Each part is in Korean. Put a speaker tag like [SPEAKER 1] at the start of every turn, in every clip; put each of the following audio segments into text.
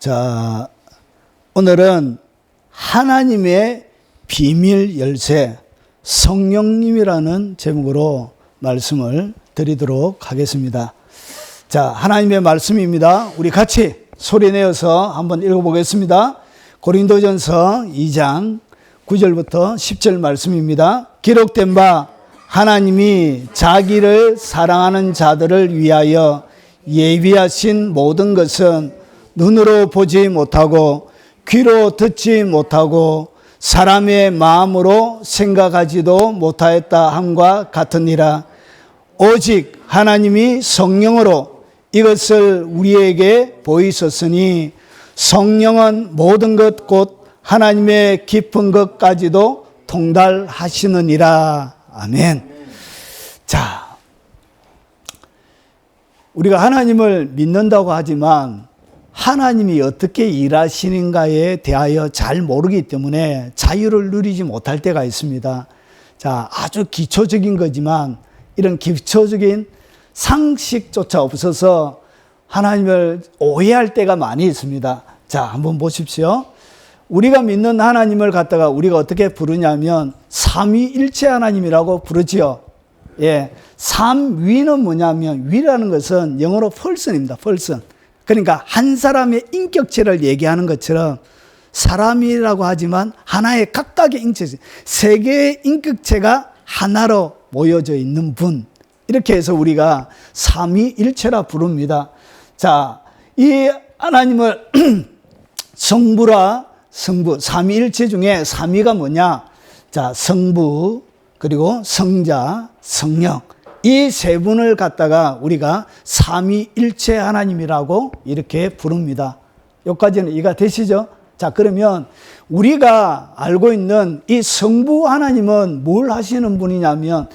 [SPEAKER 1] 자, 오늘은 하나님의 비밀 열쇠 성령님이라는 제목으로 말씀을 드리도록 하겠습니다. 자, 하나님의 말씀입니다. 우리 같이 소리내어서 한번 읽어보겠습니다. 고린도전서 2장 9절부터 10절 말씀입니다. 기록된 바 하나님이 자기를 사랑하는 자들을 위하여 예비하신 모든 것은 눈으로 보지 못하고 귀로 듣지 못하고 사람의 마음으로 생각하지도 못하였다 함과 같으니라. 오직 하나님이 성령으로 이것을 우리에게 보이셨으니 성령은 모든 것 곧 하나님의 깊은 것까지도 통달하시느니라. 아멘. 자, 우리가 하나님을 믿는다고 하지만 하나님이 어떻게 일하시는가에 대하여 잘 모르기 때문에 자유를 누리지 못할 때가 있습니다. 자, 아주 기초적인 거지만 이런 기초적인 상식조차 없어서 하나님을 오해할 때가 많이 있습니다. 자, 한번 보십시오. 우리가 믿는 하나님을 갖다가 우리가 어떻게 부르냐면 삼위일체 하나님이라고 부르지요. 예, 삼위는 뭐냐면 위라는 것은 영어로 person입니다. person. 그러니까 한 사람의 인격체를 얘기하는 것처럼 사람이라고 하지만 하나의 각각의 인격체, 세 개의 인격체가 하나로 모여져 있는 분. 이렇게 해서 우리가 삼위일체라 부릅니다. 자, 이 하나님을 성부라 성부, 삼위일체 중에 삼위가 뭐냐? 자, 성부, 그리고 성자, 성령. 이 세 분을 갖다가 우리가 삼위일체 하나님이라고 이렇게 부릅니다. 여기까지는 이해가 되시죠? 자, 그러면 우리가 알고 있는 이 성부 하나님은 뭘 하시는 분이냐면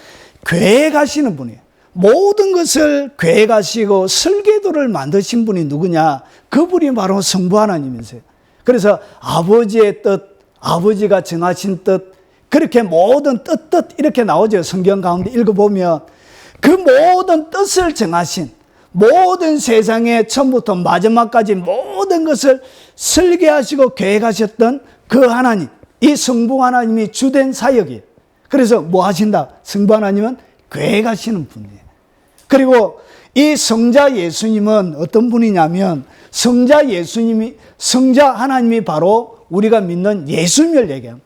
[SPEAKER 1] 계획하시는 분이에요. 모든 것을 계획하시고 설계도를 만드신 분이 누구냐? 그분이 바로 성부 하나님이세요. 그래서 아버지의 뜻, 아버지가 정하신 뜻, 그렇게 모든 뜻 이렇게 나오죠. 성경 가운데 읽어보면 그 모든 뜻을 정하신, 모든 세상에 처음부터 마지막까지 모든 것을 설계하시고 계획하셨던 그 하나님, 이 성부 하나님이 주된 사역이에요. 그래서 뭐 하신다? 성부 하나님은 계획하시는 분이에요. 그리고 이 성자 예수님은 어떤 분이냐면 성자 하나님이 바로 우리가 믿는 예수님을 얘기합니다.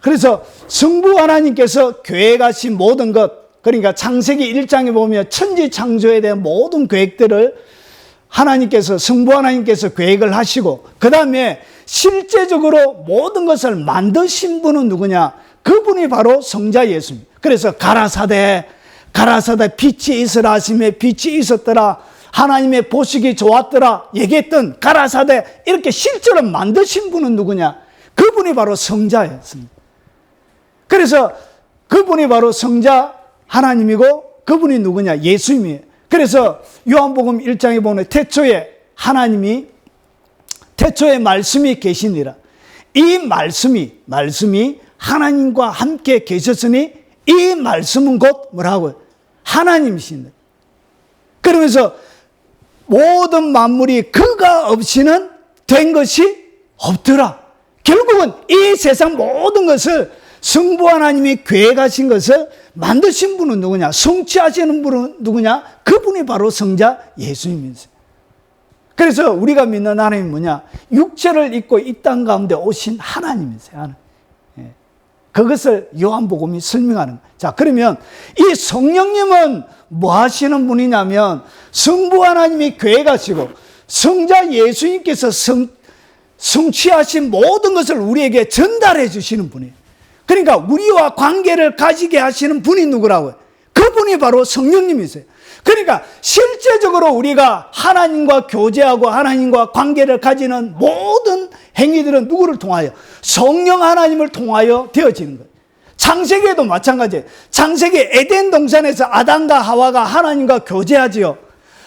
[SPEAKER 1] 그래서 성부 하나님께서 계획하신 모든 것, 그러니까 창세기 1장에 보면 천지 창조에 대한 모든 계획들을 하나님께서, 성부 하나님께서 계획을 하시고, 그 다음에 실제적으로 모든 것을 만드신 분은 누구냐? 그분이 바로 성자 예수님. 그래서 가라사대 빛이 있으라 하시며 빛이 있었더라. 하나님의 보시기 좋았더라 얘기했던 가라사대, 이렇게 실제로 만드신 분은 누구냐? 그분이 바로 성자였습니다. 그래서 그분이 바로 성자 하나님이고 그분이 누구냐? 예수님이에요. 그래서 요한복음 1장에 보면 태초에 말씀이 계시니라. 이 말씀이 하나님과 함께 계셨으니 이 말씀은 곧 뭐라고요? 하나님이신다. 그러면서 모든 만물이 그가 없이는 된 것이 없더라. 결국은 이 세상 모든 것을 성부 하나님이 계획하신 것을 만드신 분은 누구냐? 성취하시는 분은 누구냐? 그분이 바로 성자 예수님이세요. 그래서 우리가 믿는 하나님이 뭐냐? 육체를 입고 이 땅 가운데 오신 하나님이세요. 그것을 요한복음이 설명하는 거예요. 자, 그러면 이 성령님은 뭐 하시는 분이냐면 성부 하나님이 계획하시고 성자 예수님께서 성취하신 모든 것을 우리에게 전달해 주시는 분이에요. 그러니까 우리와 관계를 가지게 하시는 분이 누구라고요? 그분이 바로 성령님이세요. 그러니까 실제적으로 우리가 하나님과 교제하고 하나님과 관계를 가지는 모든 행위들은 누구를 통하여? 성령 하나님을 통하여 되어지는 거예요. 창세기에도 마찬가지예요. 창세기 에덴 동산에서 아담과 하와가 하나님과 교제하지요.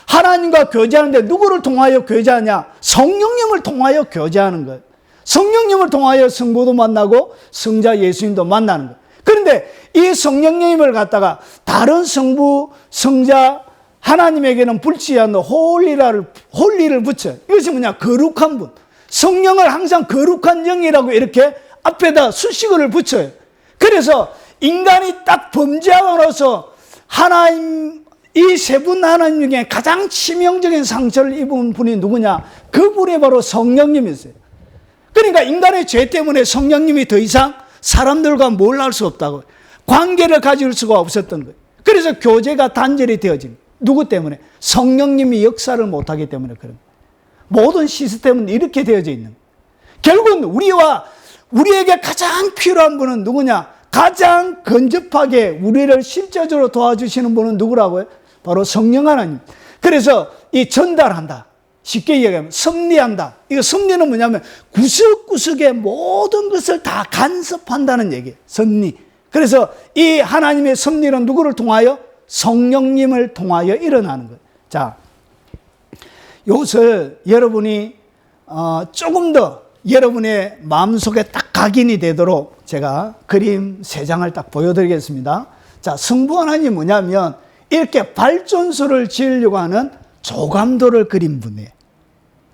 [SPEAKER 1] 하나님과 교제하는데 누구를 통하여 교제하냐? 성령님을 통하여 교제하는 거예요. 성령님을 통하여 성부도 만나고 성자 예수님도 만나는 거예요. 그런데 이 성령님을 갖다가 다른 성부, 성자, 하나님에게는 불지 않는 홀리를 붙여요. 이것이 뭐냐? 거룩한 분. 성령을 항상 거룩한 영이라고 이렇게 앞에다 수식어를 붙여요. 그래서 인간이 딱 범죄함으로써 하나님, 이 세 분 하나님 중에 가장 치명적인 상처를 입은 분이 누구냐? 그분이 바로 성령님이세요. 그러니까 인간의 죄 때문에 성령님이 더 이상 사람들과 뭘 할 수 없다고, 관계를 가질 수가 없었던 거예요. 그래서 교제가 단절이 되어진 거예요. 누구 때문에? 성령님이 역사를 못하기 때문에 그런 거예요. 모든 시스템은 이렇게 되어져 있는 거예요. 결국은 우리에게 가장 필요한 분은 누구냐? 가장 근접하게 우리를 실제적으로 도와주시는 분은 누구라고요? 바로 성령 하나님. 그래서 이 전달한다, 쉽게 얘기하면 섭리한다. 이거 섭리는 뭐냐면 구석구석의 모든 것을 다 간섭한다는 얘기예요. 섭리. 그래서 이 하나님의 섭리는 누구를 통하여? 성령님을 통하여 일어나는 거예요. 자, 이것을 여러분이 조금 더 여러분의 마음속에 딱 각인이 되도록 제가 그림 3장을 딱 보여드리겠습니다. 자, 성부 하나님이 뭐냐면 이렇게 발전소를 지으려고 하는 조감도를 그린 분이에요.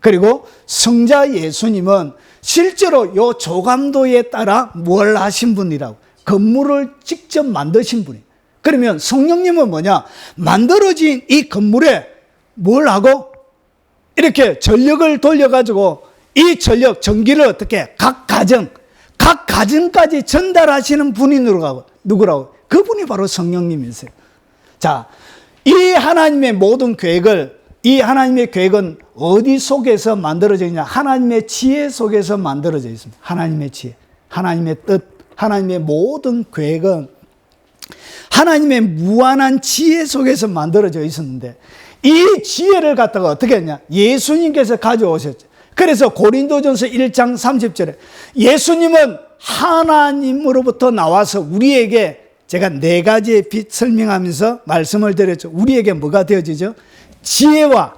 [SPEAKER 1] 그리고 성자 예수님은 실제로 이 조감도에 따라 뭘 하신 분이라고? 건물을 직접 만드신 분이에요. 그러면 성령님은 뭐냐? 만들어진 이 건물에 뭘 하고? 이렇게 전력을 돌려가지고 이 전력, 전기를 어떻게? 각 가정까지 전달하시는 분이 누구라고? 그분이 바로 성령님이세요. 자, 이 하나님의 모든 계획을, 이 하나님의 계획은 어디 속에서 만들어져 있냐? 하나님의 지혜 속에서 만들어져 있습니다. 하나님의 지혜, 하나님의 뜻, 하나님의 모든 계획은 하나님의 무한한 지혜 속에서 만들어져 있었는데, 이 지혜를 갖다가 어떻게 했냐? 예수님께서 가져오셨죠. 그래서 고린도전서 1장 30절에 예수님은 하나님으로부터 나와서 우리에게, 제가 4가지의 빛 설명하면서 말씀을 드렸죠. 우리에게 뭐가 되어지죠? 지혜와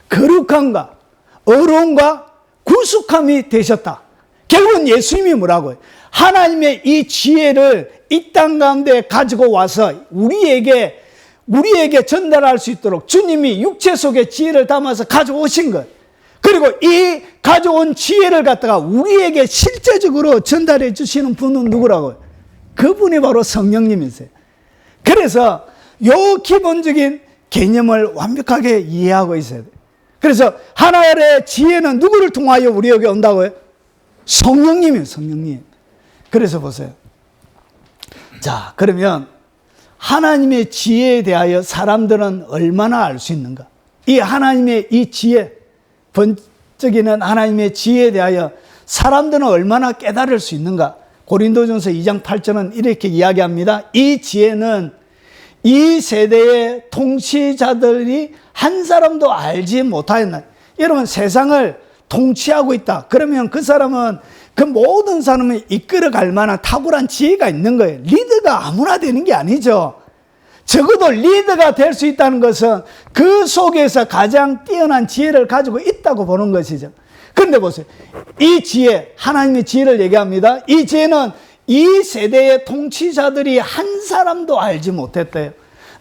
[SPEAKER 1] 거룩함과 의로움과 구속함이 되셨다. 결국은 예수님이 뭐라고요? 하나님의 이 지혜를 이 땅 가운데 가지고 와서 우리에게 전달할 수 있도록 주님이 육체 속에 지혜를 담아서 가져오신 거예요. 그리고 이 가져온 지혜를 갖다가 우리에게 실제적으로 전달해 주시는 분은 누구라고요? 그분이 바로 성령님이세요. 그래서 요 기본적인 개념을 완벽하게 이해하고 있어야 돼요. 그래서 하나의 지혜는 누구를 통하여 우리에게 온다고요? 성령님이에요, 성령님. 그래서 보세요. 자, 그러면 하나님의 지혜에 대하여 사람들은 얼마나 알 수 있는가? 이 하나님의 이 지혜, 번쩍이는 하나님의 지혜에 대하여 사람들은 얼마나 깨달을 수 있는가? 고린도전서 2장 8절은 이렇게 이야기합니다. 이 지혜는 이 세대의 통치자들이 한 사람도 알지 못하였나. 여러분, 세상을 통치하고 있다. 그러면 그 사람은, 그 모든 사람을 이끌어갈 만한 탁월한 지혜가 있는 거예요. 리더가 아무나 되는 게 아니죠. 적어도 리더가 될 수 있다는 것은 그 속에서 가장 뛰어난 지혜를 가지고 있다고 보는 것이죠. 그런데 보세요. 이 지혜, 하나님의 지혜를 얘기합니다. 이 지혜는 이 세대의 통치자들이 한 사람도 알지 못했대요.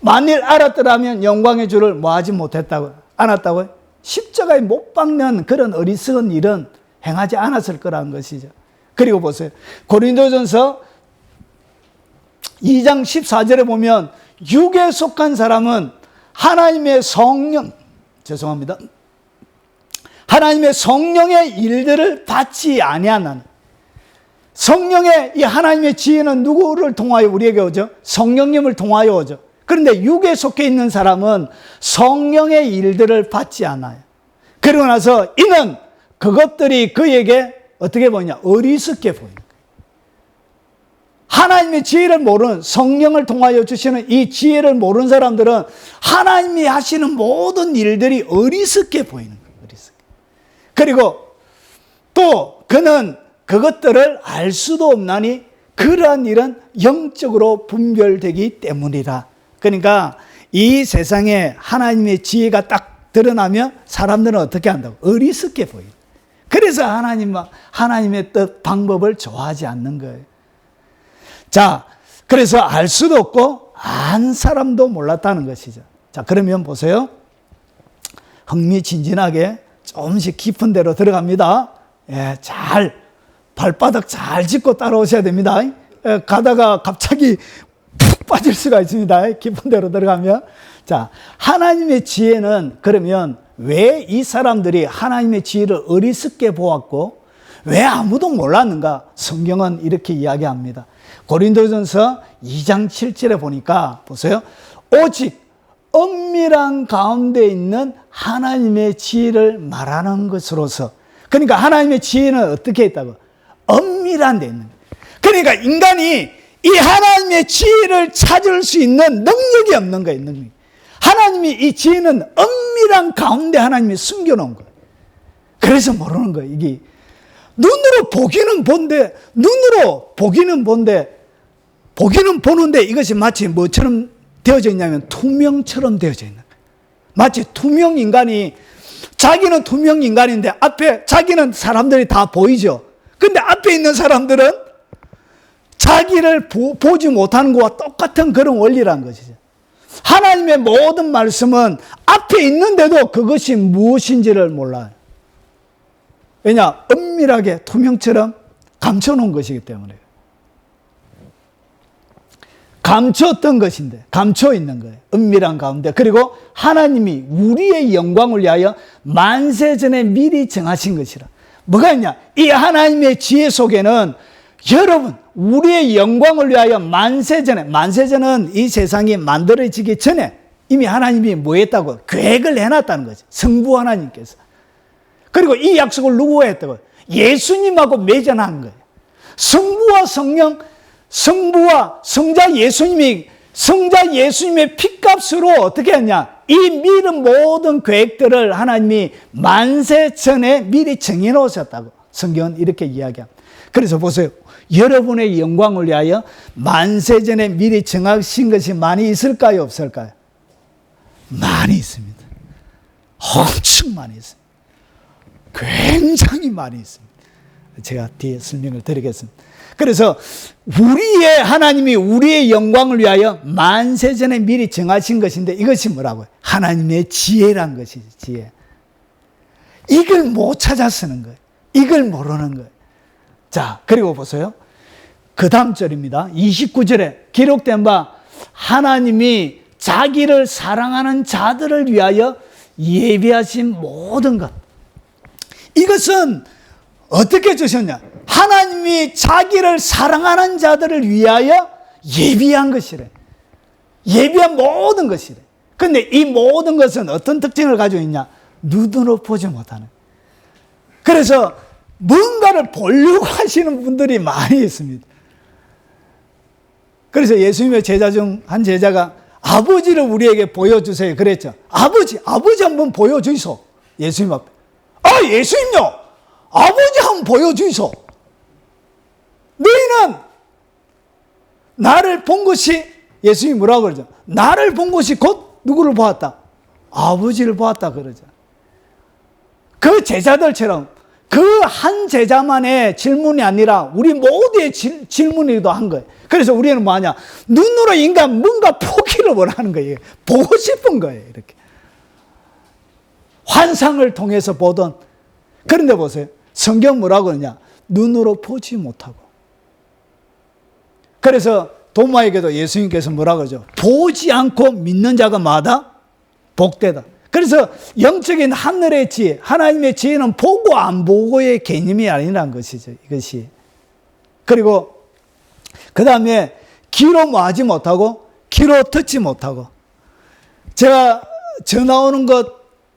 [SPEAKER 1] 만일 알았더라면 영광의 주를 뭐 하지 못했다고요? 않았다고요? 십자가에 못 박는 그런 어리석은 일은 행하지 않았을 거라는 것이죠. 그리고 보세요. 고린도전서 2장 14절에 보면 육에 속한 사람은 하나님의 하나님의 성령의 일들을 받지 아니하는. 성령의 이 하나님의 지혜는 누구를 통하여 우리에게 오죠? 성령님을 통하여 오죠. 그런데 육에 속해 있는 사람은 성령의 일들을 받지 않아요. 그러고 나서 이는 그것들이 그에게 어떻게 보이냐? 어리석게 보이는 거예요. 하나님의 지혜를 모르는, 성령을 통하여 주시는 이 지혜를 모르는 사람들은 하나님이 하시는 모든 일들이 어리석게 보이는 거예요. 어리석게. 그리고 또 그는 그것들을 알 수도 없나니 그러한 일은 영적으로 분별되기 때문이라. 그러니까 이 세상에 하나님의 지혜가 딱 드러나면 사람들은 어떻게 한다고? 어리석게 보여요. 그래서 하나님의 뜻, 방법을 좋아하지 않는 거예요. 자, 그래서 알 수도 없고 안 사람도 몰랐다는 것이죠. 자, 그러면 보세요. 흥미진진하게 조금씩 깊은 데로 들어갑니다. 예, 잘 발바닥 잘 짚고 따라오셔야 됩니다. 예, 가다가 갑자기 푹 빠질 수가 있습니다. 깊은 데로 들어가면. 자, 하나님의 지혜는 그러면 왜 이 사람들이 하나님의 지혜를 어리석게 보았고 왜 아무도 몰랐는가? 성경은 이렇게 이야기합니다. 고린도전서 2장 7절에 보니까 보세요. 오직 엄밀한 가운데 있는 하나님의 지혜를 말하는 것으로서, 그러니까 하나님의 지혜는 어떻게 있다고? 엄밀한 데 있는 거예요. 그러니까 인간이 이 하나님의 지혜를 찾을 수 있는 능력이 없는 거예요. 능력이. 하나님이 이 지혜는 엄밀한 가운데 하나님이 숨겨놓은 거예요. 그래서 모르는 거예요. 이게 눈으로 보기는 본데, 눈으로 보기는 본데, 보기는 보는데 이것이 마치 뭐처럼 되어져 있냐면 투명처럼 되어져 있는 거예요. 마치 투명 인간이, 자기는 투명 인간인데 앞에 자기는 사람들이 다 보이죠. 근데 앞에 있는 사람들은 자기를 보지 못하는 것과 똑같은 그런 원리라는 것이죠. 하나님의 모든 말씀은 앞에 있는데도 그것이 무엇인지를 몰라요. 왜냐? 엄밀하게 투명처럼 감춰놓은 것이기 때문에. 감췄던 것인데, 감춰 있는 거예요. 은밀한 가운데. 그리고 하나님이 우리의 영광을 위하여 만세전에 미리 정하신 것이라. 뭐가 있냐? 이 하나님의 지혜 속에는 여러분, 우리의 영광을 위하여 만세전에, 만세전은 이 세상이 만들어지기 전에 이미 하나님이 뭐 했다고? 계획을 해놨다는 거죠. 성부 하나님께서. 그리고 이 약속을 누구와 했다고? 예수님하고 맺어놓은 거예요. 성부와 성령, 성부와 성자 예수님의 피값으로 어떻게 했냐? 이 미른 모든 계획들을 하나님이 만세 전에 미리 정해 놓으셨다고 성경은 이렇게 이야기합니다. 그래서 보세요. 여러분의 영광을 위하여 만세 전에 미리 정하신 것이 많이 있을까요? 없을까요? 많이 있습니다. 엄청 많이 있습니다. 굉장히 많이 있습니다. 제가 뒤에 설명을 드리겠습니다. 그래서 하나님이 우리의 영광을 위하여 만세전에 미리 정하신 것인데 이것이 뭐라고요? 하나님의 지혜란 것이지, 지혜. 이걸 못 찾아 쓰는 거예요. 이걸 모르는 거예요. 자, 그리고 보세요. 그 다음 절입니다. 29절에 기록된 바 하나님이 자기를 사랑하는 자들을 위하여 예비하신 모든 것. 이것은 어떻게 주셨냐? 하나님이 자기를 사랑하는 자들을 위하여 예비한 것이래. 예비한 모든 것이래. 근데 이 모든 것은 어떤 특징을 가지고 있냐? 눈으로 보지 못하는. 그래서 뭔가를 보려고 하시는 분들이 많이 있습니다. 그래서 예수님의 제자 중 한 제자가 아버지를 우리에게 보여주세요 그랬죠. 아버지 한번 보여주이소. 예수님 앞에. 아, 예수님요, 아버지 한번 보여주이소. 너희는 나를 본 것이, 예수님이 뭐라고 그러죠? 나를 본 것이 곧 누구를 보았다? 아버지를 보았다 그러죠. 그 제자들처럼 그 한 제자만의 질문이 아니라 우리 모두의 질문이기도 한 거예요. 그래서 우리는 뭐하냐? 눈으로 인간 뭔가 포기를 원하는 거예요. 보고 싶은 거예요. 이렇게 환상을 통해서 보던. 그런데 보세요. 성경 뭐라고 그러냐? 눈으로 보지 못하고. 그래서 도마에게도 예수님께서 뭐라고 그러죠? 보지 않고 믿는 자가 마다 복되다. 그래서 영적인 하늘의 지혜, 하나님의 지혜는 보고 안 보고의 개념이 아니라는 것이죠. 이것이. 그리고 그 다음에 귀로 뭐하지 못하고 귀로 듣지 못하고. 제가 전화 오는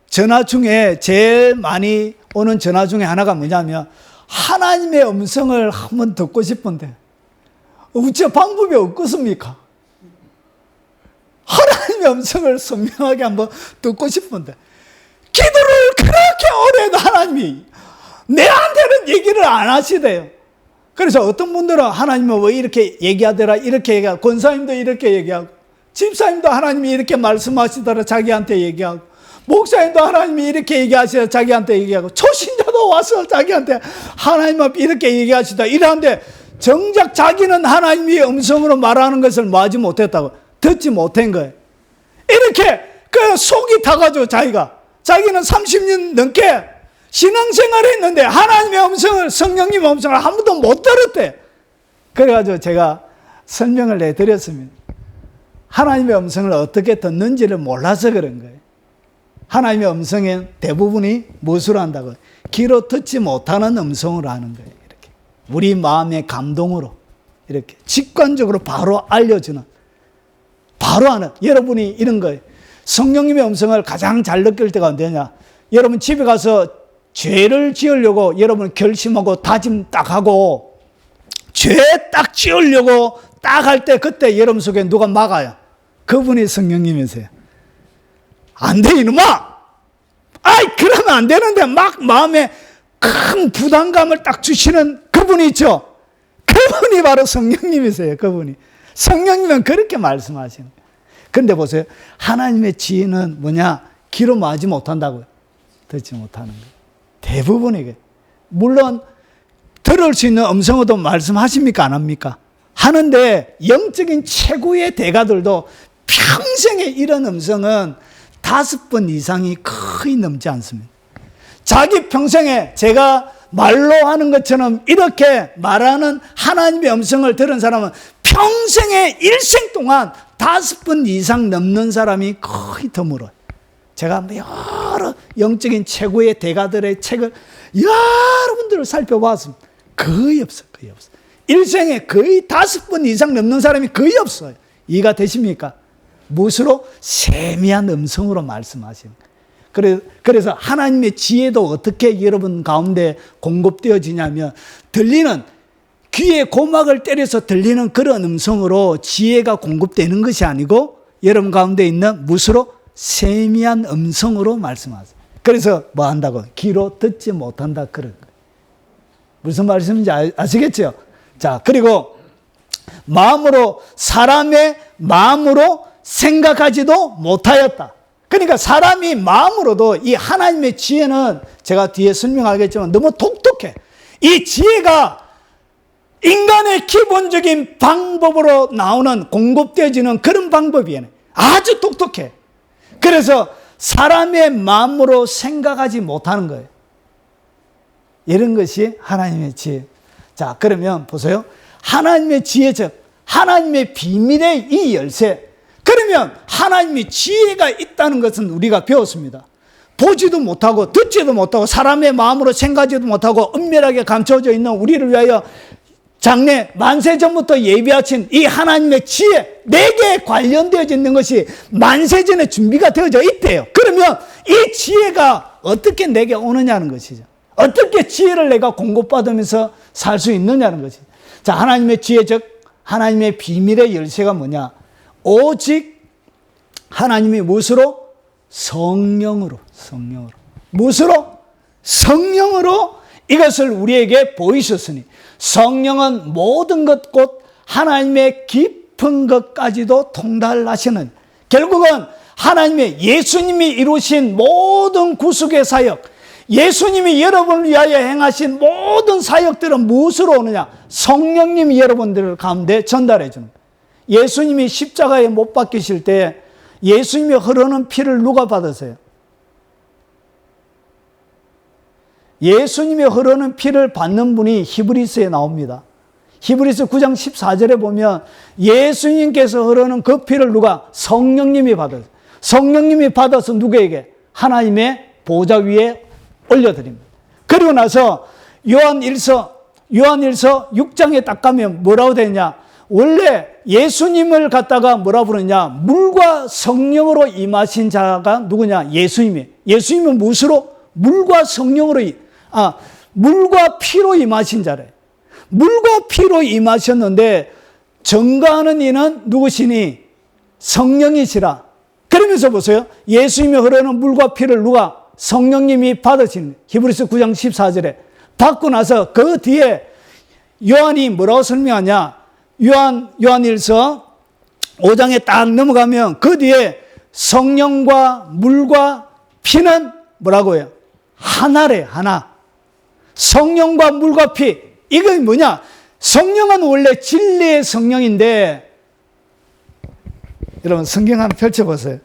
[SPEAKER 1] 전화 중에 제일 많이 오는 전화 중에 하나가 뭐냐면 하나님의 음성을 한번 듣고 싶은데 어째 방법이 없겠습니까? 하나님의 음성을 선명하게 한번 듣고 싶은데 기도를 그렇게 오래 해도 하나님이 내한테는 얘기를 안 하시대요. 그래서 어떤 분들은 하나님은 왜 이렇게 얘기하더라 이렇게 얘기하고, 권사님도 이렇게 얘기하고, 집사님도 하나님이 이렇게 말씀하시더라 자기한테 얘기하고, 목사님도 하나님이 이렇게 얘기하시더라 자기한테 얘기하고, 초신자도 와서 자기한테 하나님 앞에 이렇게 얘기하시다 이러는데 정작 자기는 하나님의 음성으로 말하는 것을 뭐하지 못했다고, 듣지 못한 거예요. 이렇게 그 속이 타가지고 자기는 30년 넘게 신앙생활을 했는데 하나님의 음성을, 성령님의 음성을 한 번도 못 들었대. 그래가지고 제가 설명을 해드렸습니다. 하나님의 음성을 어떻게 듣는지를 몰라서 그런 거예요. 하나님의 음성의 대부분이 무엇으로 한다고? 귀로 듣지 못하는 음성으로 하는 거예요. 이렇게 우리 마음의 감동으로 이렇게 직관적으로 바로 알려주는, 바로 하는. 여러분이 이런 거예요. 성령님의 음성을 가장 잘 느낄 때가 언제냐? 여러분 집에 가서 죄를 지으려고 여러분 결심하고 다짐 딱 하고 죄 딱 지으려고 딱 할 때, 그때 여러분 속에 누가 막아요? 그분이 성령님이세요. 안 돼, 이놈아! 아이, 그러면 안 되는데 막 마음에 큰 부담감을 딱 주시는 그분이 있죠? 그분이 바로 성령님이세요, 그분이. 성령님은 그렇게 말씀하시는 거예요. 그런데 보세요. 하나님의 지혜는 뭐냐? 귀로 뭐하지 못한다고요? 듣지 못하는 거예요. 대부분이. 물론 들을 수 있는 음성어도 말씀하십니까? 안 합니까? 하는데 영적인 최고의 대가들도 평생에 이런 음성은 5번 이상이 거의 넘지 않습니다. 자기 평생에 제가 말로 하는 것처럼 이렇게 말하는 하나님의 음성을 들은 사람은 평생에 일생 동안 5번 이상 넘는 사람이 거의 드물어요. 제가 여러 영적인 최고의 대가들의 책을 여러분들을 살펴봤습니다. 거의 없어요. 거의 없어요. 일생에 거의 5번 이상 넘는 사람이 거의 없어요. 이해가 되십니까? 무엇으로? 세미한 음성으로 말씀하시는 거예요. 그래서 하나님의 지혜도 어떻게 여러분 가운데 공급되어지냐면, 들리는, 귀에 고막을 때려서 들리는 그런 음성으로 지혜가 공급되는 것이 아니고 여러분 가운데 있는 무엇으로? 세미한 음성으로 말씀하세요. 그래서 뭐 한다고? 귀로 듣지 못한다, 그런 거예요. 무슨 말씀인지 아시겠죠? 자, 그리고 마음으로, 사람의 마음으로 생각하지도 못하였다. 그러니까 사람이 마음으로도 이 하나님의 지혜는 제가 뒤에 설명하겠지만 너무 독특해. 이 지혜가 인간의 기본적인 방법으로 나오는, 공급되어지는 그런 방법이에요. 아주 독특해. 그래서 사람의 마음으로 생각하지 못하는 거예요. 이런 것이 하나님의 지혜. 자, 그러면 보세요. 하나님의 지혜, 즉 하나님의 비밀의 이 열쇠. 그러면 하나님의 지혜가 있다는 것은 우리가 배웠습니다. 보지도 못하고 듣지도 못하고 사람의 마음으로 생각하지도 못하고 은밀하게 감춰져 있는 우리를 위하여 장래 만세 전부터 예비하신 이 하나님의 지혜, 내게 관련되어져 있는 것이 만세 전에 준비가 되어져 있대요. 그러면 이 지혜가 어떻게 내게 오느냐는 것이죠. 어떻게 지혜를 내가 공급받으면서 살 수 있느냐는 것이죠. 자, 하나님의 지혜, 즉 하나님의 비밀의 열쇠가 뭐냐? 오직 하나님이 무엇으로? 성령으로. 무엇으로? 성령으로 이것을 우리에게 보이셨으니, 성령은 모든 것 곧 하나님의 깊은 것까지도 통달하시는, 결국은 하나님의, 예수님이 이루신 모든 구속의 사역, 예수님이 여러분을 위하여 행하신 모든 사역들은 무엇으로 오느냐? 성령님이 여러분들 가운데 전달해 주는 거예요. 예수님이 십자가에 못 박히실 때 예수님이 흐르는 피를 누가 받으세요? 예수님이 흐르는 피를 받는 분이 히브리서에 나옵니다. 히브리서 9장 14절에 보면 예수님께서 흐르는 그 피를 누가? 성령님이 받아요. 성령님이 받아서 누구에게? 하나님의 보좌 위에 올려드립니다. 그리고 나서 요한일서 6장에 딱 가면 뭐라고 되냐? 원래 예수님을 갖다가 뭐라 부르냐? 물과 성령으로 임하신 자가 누구냐? 예수님은 무엇으로? 물과 성령으로, 물과 피로 임하신 자래. 물과 피로 임하셨는데 증거하는 이는 누구시니? 성령이시라. 그러면서 보세요. 예수님이 흐르는 물과 피를 누가? 성령님이 받으신, 히브리서 9장 14절에 받고 나서 그 뒤에 요한이 뭐라고 설명하냐? 요한일서 5장에 딱 넘어가면 그 뒤에 성령과 물과 피는 뭐라고 해요? 하나래, 하나. 성령과 물과 피. 이건 뭐냐? 성령은 원래 진리의 성령인데, 여러분 성경 한번 펼쳐보세요.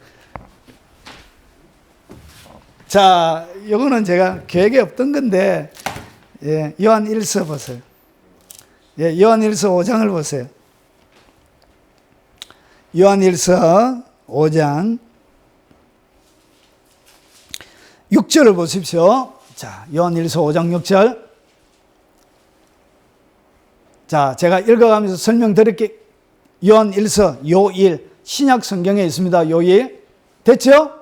[SPEAKER 1] 자, 이거는 제가 계획에 없던 건데, 예, 요한 1서 보세요. 예, 요한 1서 5장을 보세요. 요한 1서 5장 6절을 보십시오. 자, 요한 1서 5장 6절. 자, 제가 읽어가면서 설명드릴게요. 요한 1서 요일, 신약 성경에 있습니다. 요일. 됐죠?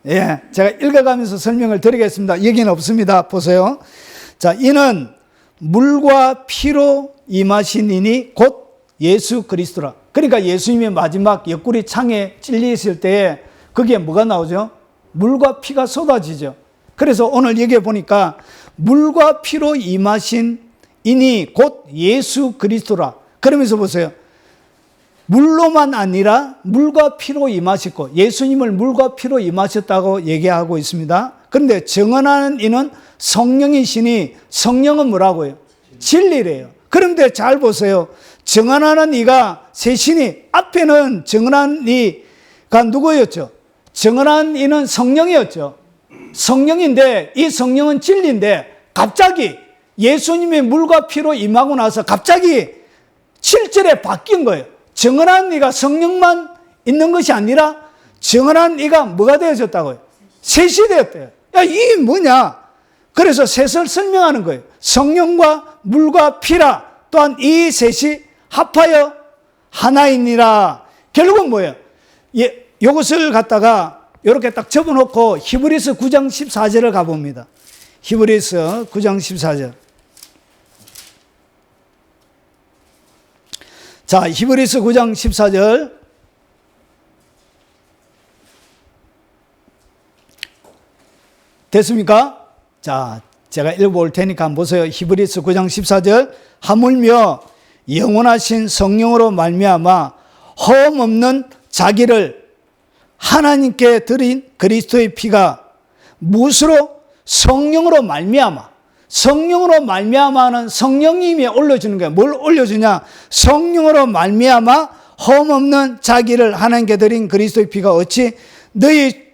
[SPEAKER 1] 예, 제가 읽어가면서 설명을 드리겠습니다. 여기는 없습니다. 보세요. 자, 이는 물과 피로 임하신 이니 곧 예수 그리스도라. 그러니까 예수님이 마지막 옆구리 창에 찔리실 때에 거기에 뭐가 나오죠? 물과 피가 쏟아지죠. 그래서 오늘 여기에 보니까 물과 피로 임하신 이니 곧 예수 그리스도라. 그러면서 보세요. 물로만 아니라 물과 피로 임하셨고, 예수님을 물과 피로 임하셨다고 얘기하고 있습니다. 그런데 정언하는 이는 성령이시니, 성령은 뭐라고요? 진리래요. 그런데 잘 보세요. 정언하는 이가 셋이니, 앞에는 정언하는 이가 누구였죠? 정언하는 이는 성령이었죠. 성령인데, 이 성령은 진리인데 갑자기 예수님이 물과 피로 임하고 나서 갑자기 7절에 바뀐 거예요. 정언한 이가 성령만 있는 것이 아니라 정언한 이가 뭐가 되어졌다고요? 셋이 되었대요. 야, 이게 뭐냐? 그래서 셋을 설명하는 거예요. 성령과 물과 피라. 또한 이 셋이 합하여 하나이니라. 결국은 뭐예요? 예, 이것을 갖다가 이렇게 딱 접어놓고 히브리서 9장 14절을 가봅니다. 히브리서 9장 14절. 자, 히브리서 9장 14절. 됐습니까? 자, 제가 읽어볼 테니까 한번 보세요. 히브리서 9장 14절. 하물며 영원하신 성령으로 말미암아 허움 없는 자기를 하나님께 드린 그리스도의 피가 무엇으로? 성령으로 말미암아. 성령으로 말미암아는 성령님이 올려주는 거예요. 뭘 올려주냐? 성령으로 말미암아 흠 없는 자기를 하나님께 드린 그리스도의 피가 어찌 너희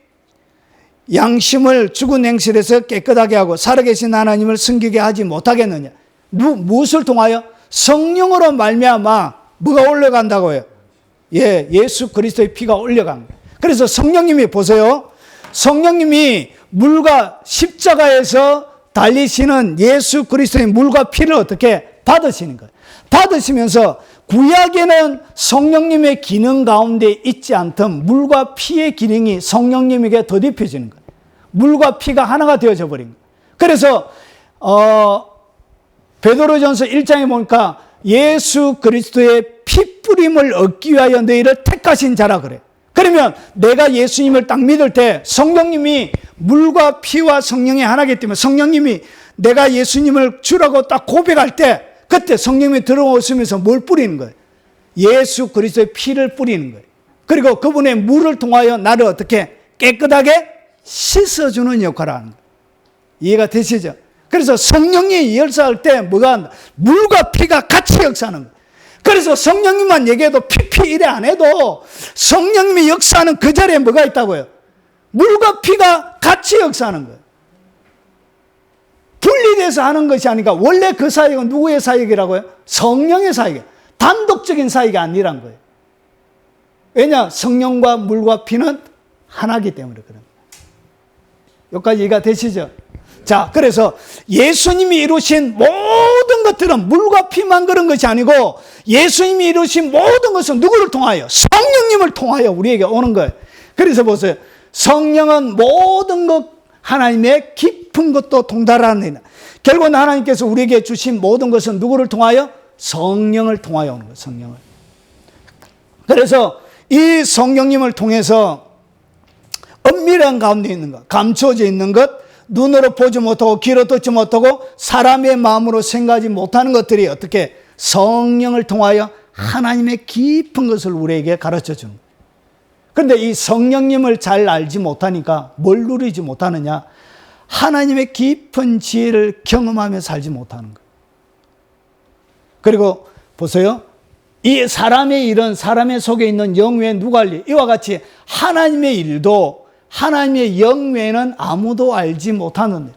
[SPEAKER 1] 양심을 죽은 행실에서 깨끗하게 하고 살아계신 하나님을 섬기게 하지 못하겠느냐? 무엇을 통하여? 성령으로 말미암아 뭐가 올라간다고요? 예, 예수 그리스도의 피가 올라간 거예요. 그래서 성령님이 보세요. 성령님이 물과 십자가에서 달리시는 예수 그리스도의 물과 피를 어떻게 받으시는 거예요. 받으시면서 구약에는 성령님의 기능 가운데 있지 않던 물과 피의 기능이 성령님에게 덧입혀지는 거예요. 물과 피가 하나가 되어져 버린 거예요. 그래서 베드로전서 1장에 보니까 예수 그리스도의 피 뿌림을 얻기 위하여 너희를 택하신 자라 그래요. 그러면 내가 예수님을 딱 믿을 때 성령님이 물과 피와 성령이 하나이기 때문에 성령님이 내가 예수님을 주라고 딱 고백할 때 그때 성령님이 들어오시면서 뭘 뿌리는 거예요? 예수 그리스도의 피를 뿌리는 거예요. 그리고 그분의 물을 통하여 나를 어떻게 깨끗하게 씻어주는 역할을 하는 거예요. 이해가 되시죠? 그래서 성령이 역사할 때 뭐가 한다? 물과 피가 같이 역사하는 거예요. 그래서 성령님만 얘기해도 피피 이래 안 해도 성령님이 역사하는 그 자리에 뭐가 있다고요? 물과 피가 같이 역사하는 거예요. 분리돼서 하는 것이 아니라 원래 그 사역은 누구의 사역이라고요? 성령의 사역이에요. 단독적인 사역이 아니란 거예요. 왜냐? 성령과 물과 피는 하나이기 때문에 그런 거예요. 여기까지 이해가 되시죠? 자, 그래서 예수님이 이루신 모든 것들은 물과 피만 그런 것이 아니고 예수님이 이루신 모든 것은 누구를 통하여? 성령님을 통하여 우리에게 오는 거예요. 그래서 보세요. 성령은 모든 것 하나님의 깊은 것도 통달하는 결국은 하나님께서 우리에게 주신 모든 것은 누구를 통하여? 성령을 통하여 오는 거예요. 성령을. 그래서 이 성령님을 통해서 은밀한 가운데 있는 것, 감춰져 있는 것, 눈으로 보지 못하고 귀로 듣지 못하고 사람의 마음으로 생각하지 못하는 것들이 어떻게 성령을 통하여 하나님의 깊은 것을 우리에게 가르쳐 주는 거예요. 그런데 이 성령님을 잘 알지 못하니까 뭘 누리지 못하느냐? 하나님의 깊은 지혜를 경험하며 살지 못하는 거예요. 그리고 보세요. 이 사람의 일은 사람의 속에 있는 영의 누가 할 일, 이와 같이 하나님의 일도 하나님의 영 외에는 아무도 알지 못하는데,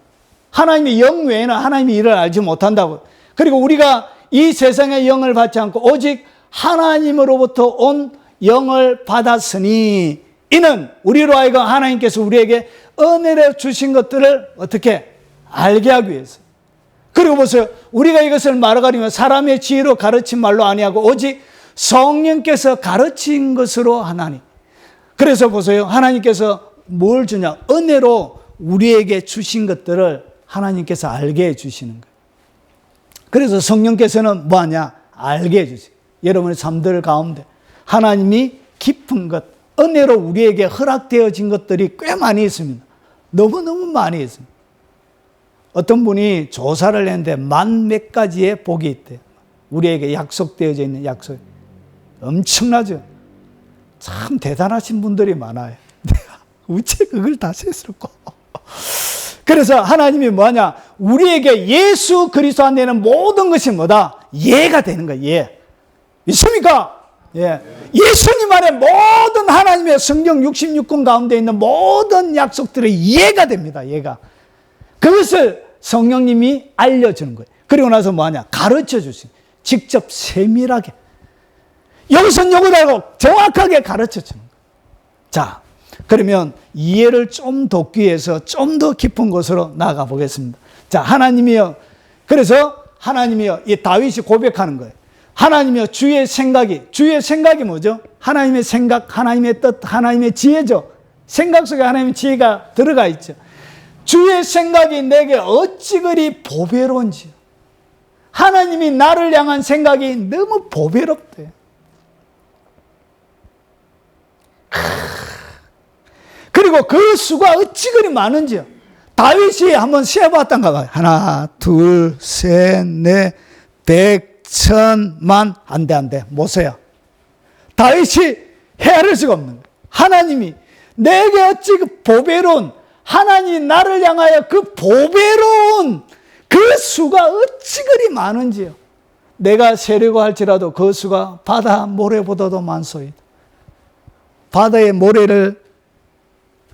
[SPEAKER 1] 하나님의 영 외에는 하나님의 일을 알지 못한다고. 그리고 우리가 이 세상의 영을 받지 않고 오직 하나님으로부터 온 영을 받았으니, 이는 우리로 하여금 하나님께서 우리에게 은혜로 주신 것들을 어떻게 알게 하기 위해서. 그리고 보세요. 우리가 이것을 말하가리면 사람의 지혜로 가르친 말로 아니하고 오직 성령께서 가르친 것으로 하나니. 그래서 보세요. 하나님께서 뭘 주냐? 은혜로 우리에게 주신 것들을 하나님께서 알게 해주시는 거예요. 그래서 성령께서는 뭐하냐? 알게 해주세요. 여러분의 삶들 가운데 하나님이 깊은 것, 은혜로 우리에게 허락되어진 것들이 꽤 많이 있습니다. 너무너무 많이 있습니다. 어떤 분이 조사를 했는데 10,000몇 가지의 복이 있대요. 우리에게 약속되어져 있는 약속. 엄청나죠? 참 대단하신 분들이 많아요. 어째 그걸 다 세수고. 그래서 하나님이 뭐냐? 우리에게 예수 그리스도 안에는 모든 것이 뭐다? 예가 되는 거예요. 예. 있습니까? 예. 예수님 안에 모든 하나님의 성경 66권 가운데 있는 모든 약속들이 이해가 됩니다. 이해가. 그것을 성령님이 알려주는 거예요. 그리고 나서 뭐하냐? 가르쳐 주시는 거예요. 직접 세밀하게. 여기선 요거라고 정확하게 가르쳐 주는 거예요. 자, 그러면 이해를 좀 돕기 위해서 좀 더 깊은 곳으로 나아가 보겠습니다. 자, 하나님이요. 그래서 하나님이요. 이 다윗이 고백하는 거예요. 하나님이요, 주의 생각이 뭐죠? 하나님의 생각, 하나님의 뜻, 하나님의 지혜죠. 생각 속에 하나님의 지혜가 들어가 있죠. 주의 생각이 내게 어찌 그리 보배로운지. 하나님이 나를 향한 생각이 너무 보배롭대. 그리고 그 수가 어찌 그리 많은지요. 다윗이 한번 세어봤던가 봐요. 하나, 둘, 셋, 넷, 100, 1000만. 안 돼. 못 세요. 다윗이 헤아릴 수가 없는 거예요. 하나님이 내게 어찌 그 보배로운, 하나님이 나를 향하여 그 보배로운 그 수가 어찌 그리 많은지요. 내가 세려고 할지라도 그 수가 바다 모래보다도 많소이다. 바다의 모래를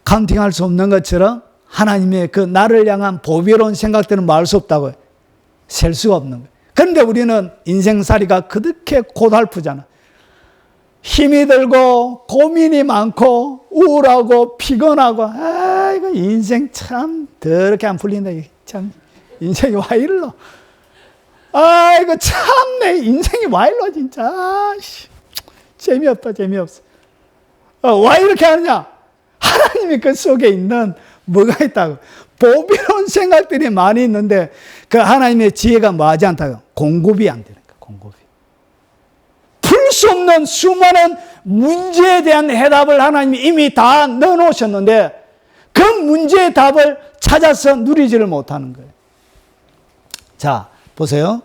[SPEAKER 1] 카운팅할 수 없는 것처럼 하나님의 그 나를 향한 보배로운 생각들은 말 수 없다고요. 셀 수가 없는 거예요. 그런데 우리는 인생살이가 그렇게 고달프잖아. 힘이 들고 고민이 많고 우울하고 피곤하고, 아이고 인생 참 더럽게 안 풀린다. 참 인생이 와 이럴러. 아이고 참 내 인생이 와 이럴러 진짜. 아이씨, 재미없다. 재미없어. 와 이렇게 하느냐? 하나님이 그 속에 있는 뭐가 있다고? 보배로운 생각들이 많이 있는데 그 하나님의 지혜가 뭐하지 않다고? 공급이 안 되는 거야. 공급이. 풀 수 없는 수많은 문제에 대한 해답을 하나님이 이미 다 넣어놓으셨는데 그 문제의 답을 찾아서 누리지를 못하는 거예요. 자, 보세요.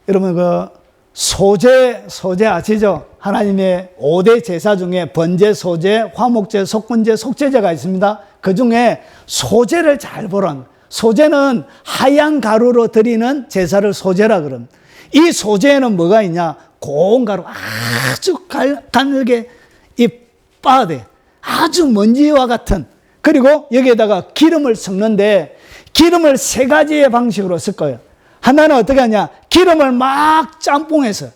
[SPEAKER 1] 여러분 그 소제 아시죠? 하나님의 5대 제사 중에 번제, 소제, 화목제, 속건제, 속제제가 있습니다. 그 중에 소제를 잘 보라는 거예요. 소제는 하얀 가루로 드리는 제사를 소제라 그럽니다. 이 소제에는 뭐가 있냐? 고운 가루 아주 가늘게 빻아야 돼. 아주 먼지와 같은. 그리고 여기에다가 기름을 섞는데 기름을 3가지의 방식으로 쓸 거예요. 하나는 어떻게 하냐? 기름을 막 짬뽕해서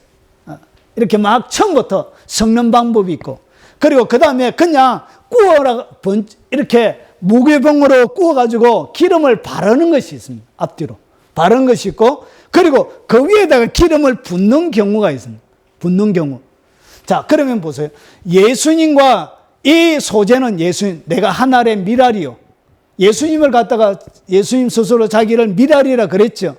[SPEAKER 1] 이렇게 막 처음부터 섞는 방법이 있고, 그리고 그 다음에 그냥 이렇게 무게병으로 구워가지고 기름을 바르는 것이 있습니다. 앞뒤로 바르는 것이 있고, 그리고 그 위에다가 기름을 붓는 경우가 있습니다. 붓는 경우. 자, 그러면 보세요. 예수님과 이 소제는 내가 한 알의 미랄이요. 예수님을 갖다가 예수님 스스로 자기를 미랄이라 그랬죠.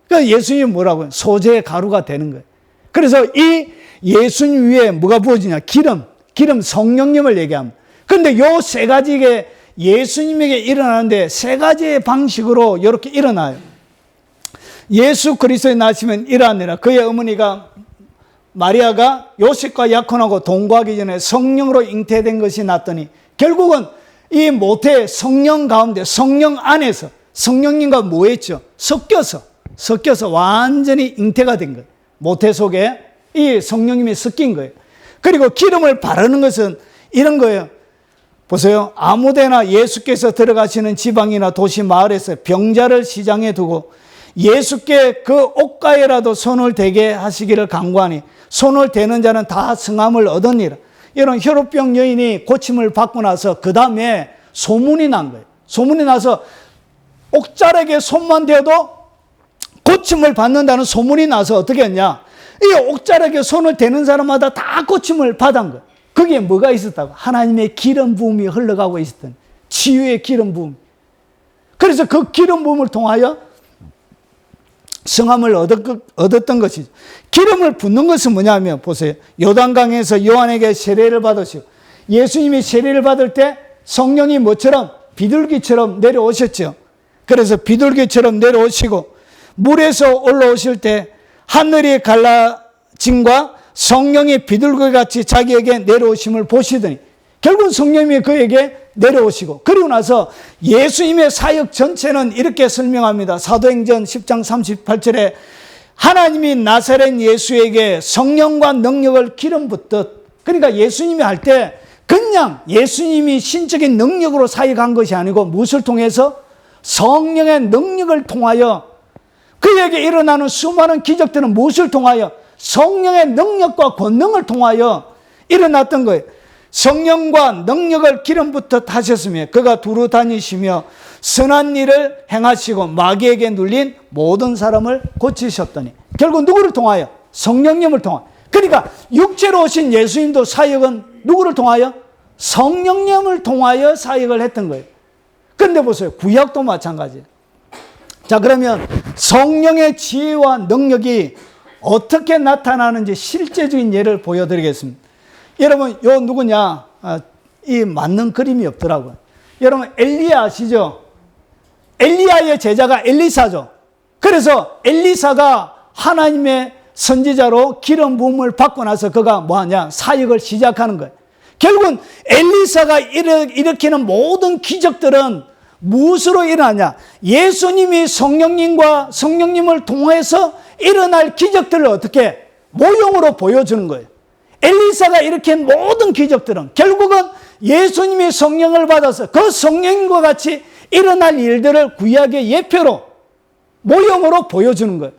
[SPEAKER 1] 그러니까 예수님이 뭐라고요? 소제의 가루가 되는 거예요. 그래서 이 예수님 위에 뭐가 부어지냐? 기름 성령님을 얘기합니다. 그런데 요 3가지가 예수님에게 일어나는데 3가지의 방식으로 이렇게 일어나요. 예수 그리스도의 나시면 일어나니라. 그의 어머니가 마리아가 요셉과 약혼하고 동거하기 전에 성령으로 잉태된 것이 났더니 결국은 이 모태 성령 가운데 성령 안에서 성령님과 뭐 했죠? 섞여서 완전히 잉태가 된 거예요. 모태 속에 이 성령님이 섞인 거예요. 그리고 기름을 바르는 것은 이런 거예요. 보세요. 아무데나 예수께서 들어가시는 지방이나 도시 마을에서 병자를 시장에 두고 예수께 그 옷가에라도 손을 대게 하시기를 간구하니 손을 대는 자는 다 성함을 얻으니라. 이런 혈루병 여인이 고침을 받고 나서 그 다음에 소문이 난 거예요. 소문이 나서 옥자락에 손만 대도 고침을 받는다는 소문이 나서 어떻게 했냐. 이 옥자락에 손을 대는 사람마다 다 고침을 받은 거예요. 거기에 뭐가 있었다고? 하나님의 기름 부음이 흘러가고 있었던 치유의 기름 부음. 그래서 그 기름 부음을 통하여 성함을 얻었던 것이죠. 기름을 붓는 것은 뭐냐면 보세요. 요단강에서 요한에게 세례를 받으시고 예수님이 세례를 받을 때 성령이 뭐처럼 비둘기처럼 내려오셨죠. 그래서 비둘기처럼 내려오시고 물에서 올라오실 때 하늘이 갈라짐과 성령이 비둘기같이 자기에게 내려오심을 보시더니 결국 성령님이 그에게 내려오시고 그리고 나서 예수님의 사역 전체는 이렇게 설명합니다. 사도행전 10장 38절에 하나님이 나사렛 예수에게 성령과 능력을 기름 붓듯, 그러니까 예수님이 할 때 그냥 예수님이 신적인 능력으로 사역한 것이 아니고 무엇을 통해서? 성령의 능력을 통하여 그에게 일어나는 수많은 기적들은 무엇을 통하여? 성령의 능력과 권능을 통하여 일어났던 거예요. 성령과 능력을 기름 붓듯 하셨으며 그가 두루 다니시며 선한 일을 행하시고 마귀에게 눌린 모든 사람을 고치셨더니 결국 누구를 통하여? 성령님을 통하여. 그러니까 육체로 오신 예수님도 사역은 누구를 통하여? 성령님을 통하여 사역을 했던 거예요. 그런데 보세요. 구약도 마찬가지예요. 자, 그러면 성령의 지혜와 능력이 어떻게 나타나는지 실제적인 예를 보여드리겠습니다. 여러분, 요 누구냐? 이 맞는 그림이 없더라고요. 여러분, 엘리야 아시죠? 엘리야의 제자가 엘리사죠. 그래서 엘리사가 하나님의 선지자로 기름 부음을 받고 나서 그가 뭐하냐? 사역을 시작하는 거예요. 결국은 엘리사가 일으키는 모든 기적들은 무엇으로 일어나냐? 예수님이 성령님과 성령님을 통해서 일어날 기적들을 어떻게? 모형으로 보여주는 거예요. 엘리사가 일으킨 모든 기적들은 결국은 예수님이 성령을 받아서 그 성령과 같이 일어날 일들을 구약의 예표로 모형으로 보여주는 거예요.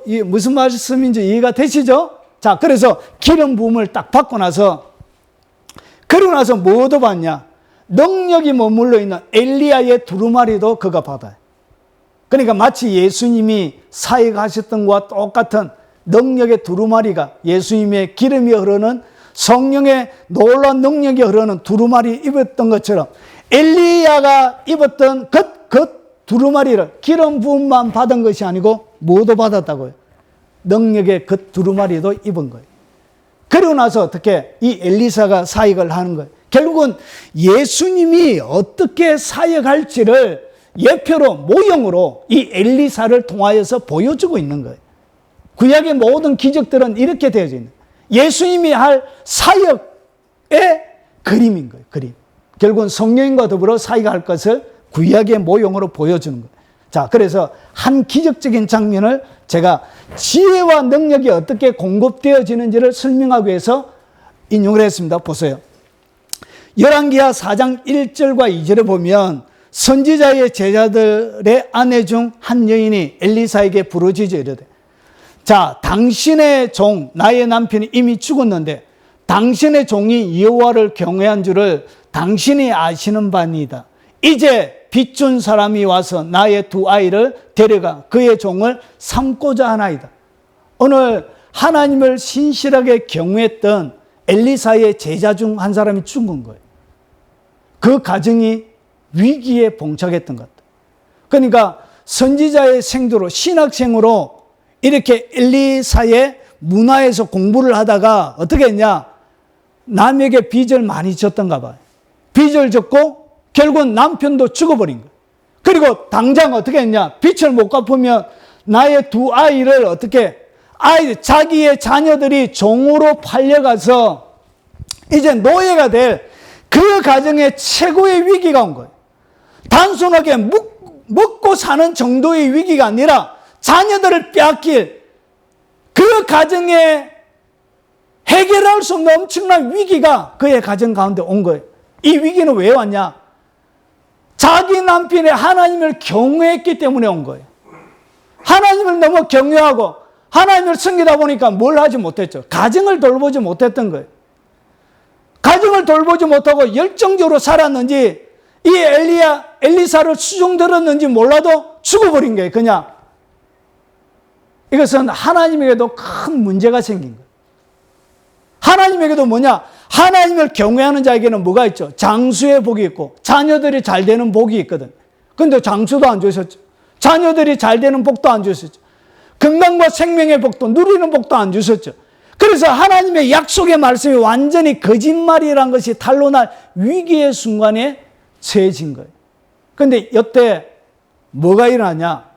[SPEAKER 1] 이 무슨 말씀인지 이해가 되시죠? 자, 그래서 기름 부음을 딱 받고 나서 그러고 나서 뭐도 받냐? 능력이 머물러 있는 엘리야의 두루마리도 그가 받아요. 그러니까 마치 예수님이 사역하셨던 것과 똑같은 능력의 두루마리가 예수님의 기름이 흐르는 성령의 놀라운 능력이 흐르는 두루마리 입었던 것처럼 엘리야가 입었던 그 두루마리를 기름 부음만 받은 것이 아니고 뭐도 받았다고요? 능력의 그 두루마리도 입은 거예요. 그리고 나서 어떻게 이 엘리사가 사역을 하는 거예요. 결국은 예수님이 어떻게 사역할지를 예표로 모형으로 이 엘리사를 통하여서 보여주고 있는 거예요. 구약의 모든 기적들은 이렇게 되어져 있는 거예요. 예수님이 할 사역의 그림인 거예요. 그림. 결국은 성령님과 더불어 사역할 것을 구약의 모형으로 보여주는 거예요. 자, 그래서 한 기적적인 장면을 제가 지혜와 능력이 어떻게 공급되어지는지를 설명하기 위해서 인용을 했습니다. 보세요. 열왕기하 4장 1절과 2절에 보면 선지자의 제자들의 아내 중 한 여인이 엘리사에게 부르짖어 이르되 자, 당신의 종 나의 남편이 이미 죽었는데 당신의 종이 여호와를 경외한 줄을 당신이 아시는 바니이다. 이제 빚준 사람이 와서 나의 두 아이를 데려가 그의 종을 삼고자 하나이다. 오늘 하나님을 신실하게 경외했던 엘리사의 제자 중 한 사람이 죽은 거예요. 그 가정이 위기에 봉착했던 것 같아요. 그러니까 선지자의 생도로 신학생으로 이렇게 엘리사의 문화에서 공부를 하다가 어떻게 했냐? 남에게 빚을 많이 졌던가 봐요. 빚을 졌고 결국은 남편도 죽어버린 거예요. 그리고 당장 어떻게 했냐? 빚을 못 갚으면 나의 두 아이를 어떻게 자기의 자녀들이 종으로 팔려가서 이제 노예가 될 그 가정에 최고의 위기가 온 거예요. 단순하게 먹고 사는 정도의 위기가 아니라 자녀들을 빼앗길 그 가정에 해결할 수 없는 엄청난 위기가 그의 가정 가운데 온 거예요. 이 위기는 왜 왔냐? 자기 남편이 하나님을 경외했기 때문에 온 거예요. 하나님을 너무 경외하고 하나님을 섬기다 보니까 뭘 하지 못했죠? 가정을 돌보지 못했던 거예요. 가정을 돌보지 못하고 열정적으로 살았는지 이 엘리사를 수종 들었는지 몰라도 죽어버린 거예요. 그냥. 이것은 하나님에게도 큰 문제가 생긴 거예요. 하나님에게도 뭐냐? 하나님을 경외하는 자에게는 뭐가 있죠? 장수의 복이 있고 자녀들이 잘 되는 복이 있거든. 그런데 장수도 안 주셨죠. 자녀들이 잘 되는 복도 안 주셨죠. 건강과 생명의 복도, 누리는 복도 안 주셨죠. 그래서 하나님의 약속의 말씀이 완전히 거짓말이라는 것이 탄로날 위기의 순간에 처해진 거예요. 그런데 이때 뭐가 일어나냐?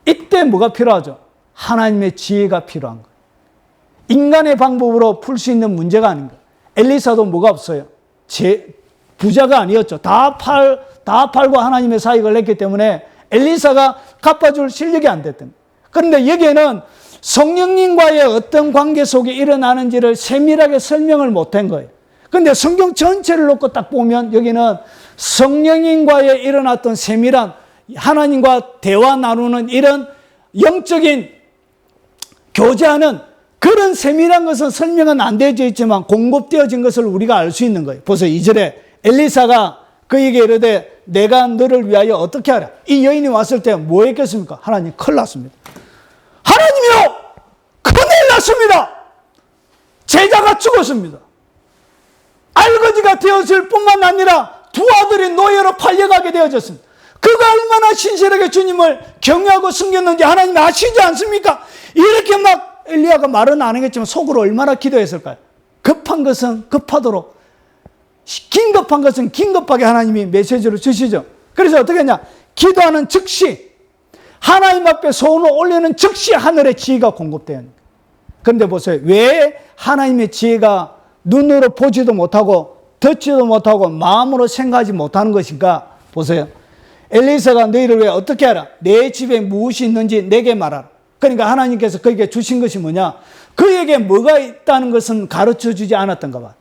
[SPEAKER 1] 이때 뭐가 필요하죠? 하나님의 지혜가 필요한 거예요. 인간의 방법으로 풀 수 있는 문제가 아닌가. 엘리사도 뭐가 없어요. 부자가 아니었죠. 다 팔고 하나님의 사역을 했기 때문에 엘리사가 갚아줄 실력이 안 됐던 거예요. 그런데 여기에는 성령님과의 어떤 관계 속에 일어나는지를 세밀하게 설명을 못한 거예요. 그런데 성경 전체를 놓고 딱 보면 여기는 성령님과의 일어났던 세밀한 하나님과 대화 나누는 이런 영적인 교제하는 그런 세밀한 것은 설명은 안 되어져 있지만 공급되어진 것을 우리가 알 수 있는 거예요. 보세요. 2절에 엘리사가 그에게 이르되 내가 너를 위하여 어떻게 하랴. 이 여인이 왔을 때 뭐 했겠습니까? 하나님 큰일 났습니다. 하나님이요! 큰일 났습니다. 제자가 죽었습니다. 알거지가 되었을 뿐만 아니라 두 아들이 노예로 팔려가게 되어졌습니다. 그가 얼마나 신실하게 주님을 경외하고 숨겼는지 하나님 아시지 않습니까? 이렇게 막 엘리야가 말은 안 하겠지만 속으로 얼마나 기도했을까요? 급한 것은 급하도록, 긴급한 것은 긴급하게 하나님이 메시지를 주시죠. 그래서 어떻게 했냐? 기도하는 즉시 하나님 앞에 소원을 올리는 즉시 하늘의 지혜가 공급돼요. 그런데 보세요. 왜 하나님의 지혜가 눈으로 보지도 못하고 듣지도 못하고 마음으로 생각하지 못하는 것인가? 보세요. 엘리사가 너희를 왜 어떻게 하라? 내 집에 무엇이 있는지 내게 말하라. 그러니까 하나님께서 그에게 주신 것이 뭐냐? 그에게 뭐가 있다는 것은 가르쳐 주지 않았던가 봐.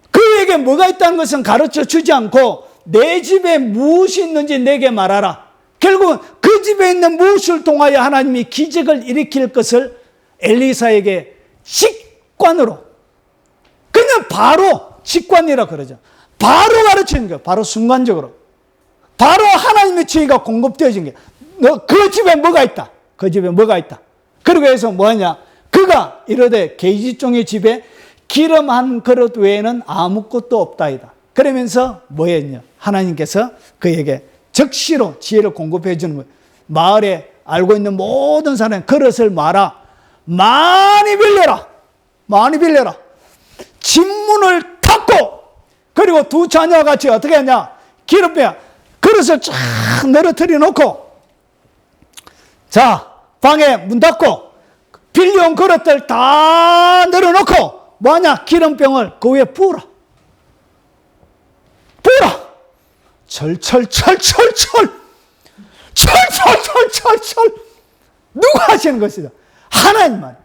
[SPEAKER 1] 그에게 뭐가 있다는 것은 가르쳐 주지 않고 내 집에 무엇이 있는지 내게 말하라. 결국은 그 집에 있는 무엇을 통하여 하나님이 기적을 일으킬 것을 엘리사에게 직관으로, 그냥 바로 직관이라 그러죠. 바로 가르치는 거예요. 바로 순간적으로. 바로 하나님의 지혜가 공급되어진 거예요. 너 그 집에 뭐가 있다. 그 집에 뭐가 있다. 그리고 해서 뭐하냐? 그가 이르되 계집종의 집에 기름 한 그릇 외에는 아무것도 없다이다. 그러면서 뭐 했냐? 하나님께서 그에게 즉시로 지혜를 공급해 주는 거예요. 마을에 알고 있는 모든 사람이 그릇을 말아. 많이 빌려라. 많이 빌려라. 진문을 닫고, 그리고 두 자녀와 같이 어떻게 하냐? 기름병 그릇을 쫙 늘어뜨려 놓고, 자, 방에 문 닫고, 빌려온 그릇들 다 늘어놓고, 뭐하냐? 기름병을 그 위에 부으라. 부으라. 철철철철철. 철철철철철. 누가 하시는 것이다? 하나님만.